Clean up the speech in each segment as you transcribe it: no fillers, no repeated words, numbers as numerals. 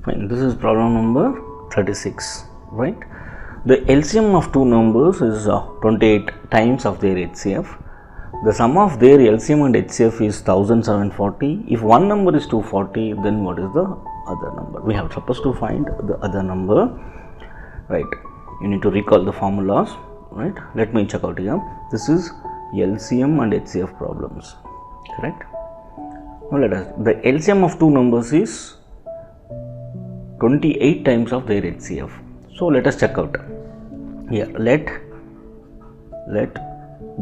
Fine. This is problem number 36, right? The LCM of two numbers is 28 times of their HCF. The sum of their LCM and HCF is 1740. If one number is 240, then what is the other number? We have supposed to find the other number, right? You need to recall the formulas, right? Let me check out here. This is LCM and HCF problems, correct? Now let us, the LCM of two numbers is 28 times of their HCF. So let us check out. Here, let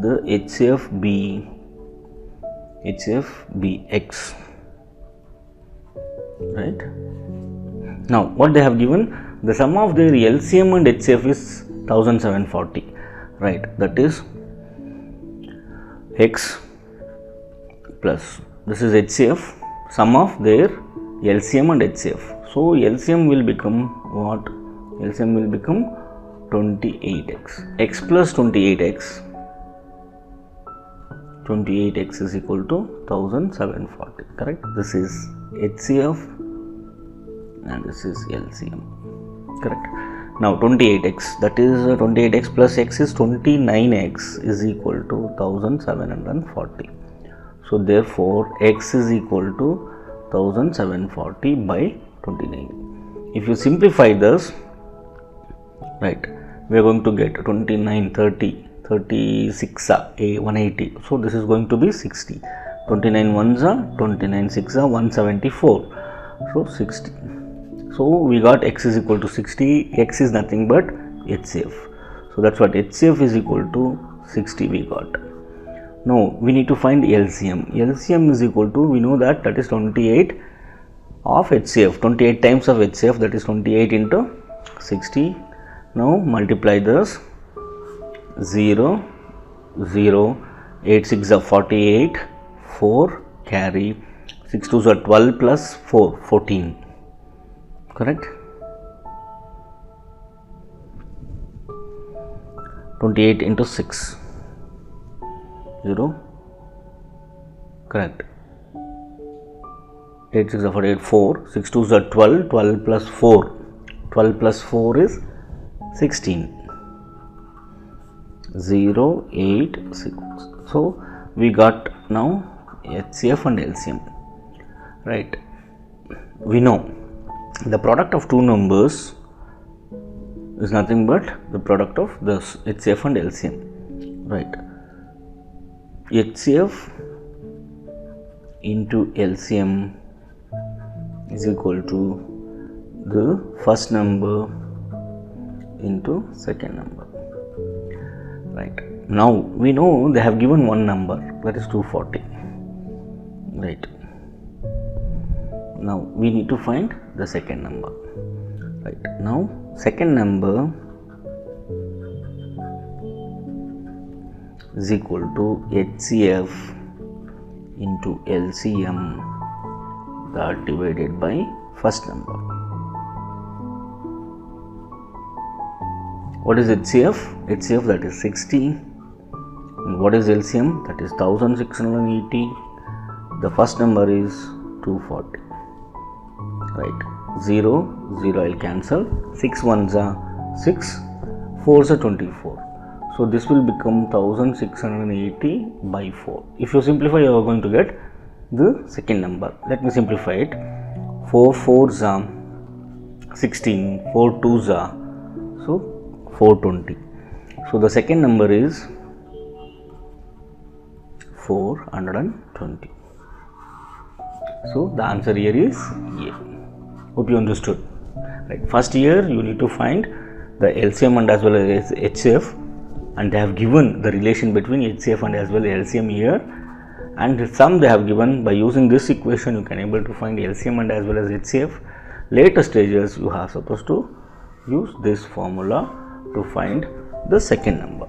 the HCF be x, right? Now what they have given, the sum of their LCM and HCF is 1740, right? That is x plus, this is HCF, sum of their LCM and HCF. So LCM will become what? LCM will become 28x. X plus 28x. 28x is equal to 1740. Correct? This is HCF and this is LCM. Correct? Now 28x, that is 28x plus x is 29x is equal to 1740. So therefore x is equal to 1740 by 29. If you simplify this, right, we are going to get 29, 30, 36 180. So this is going to be 60. 29 ones are 29 6 are 174. So 60. So we got x is equal to 60. X is nothing but HCF. So that's what HCF is equal to 60 we got. Now we need to find LCM. LCM is equal to, we know that is 28 of HCF, 28 times of HCF, that is 28 into 60. Now multiply this, 0, 0, 8 6 are 48, 4 carry, 6 2s are 12 plus 4, 14, correct? 28 into 6, 0, correct? 8 6 are 48, 4, 6 2s are 12, 12 plus 4, 12 plus 4 is 16, 0, 8, 6. So we got now HCF and LCM, right? We know the product of two numbers is nothing but the product of this HCF and LCM, right? HCF into LCM is equal to the first number into second number, right? Now we know they have given one number, that is 240, right? Now we need to find the second number, right? Now second number is equal to HCF into LCM, that divided by first number. What is HCF? HCF, that is 60. And what is LCM? That is 1680. The first number is 240. Right. 0, 0 I will cancel. 6 ones are 6, 4s are 24. So this will become 1680 by 4. If you simplify, you are going to get the second number. Let me simplify it. 4 4s are 16, 4 2s are, so 420. So the second number is 420. So the answer here is A. Hope you understood. Right. First here you need to find the LCM and as well as HCF, and they have given the relation between HCF and as well as LCM here, and the sum they have given. By using this equation you can able to find LCM and as well as HCF. Later stages you are supposed to use this formula to find the second number.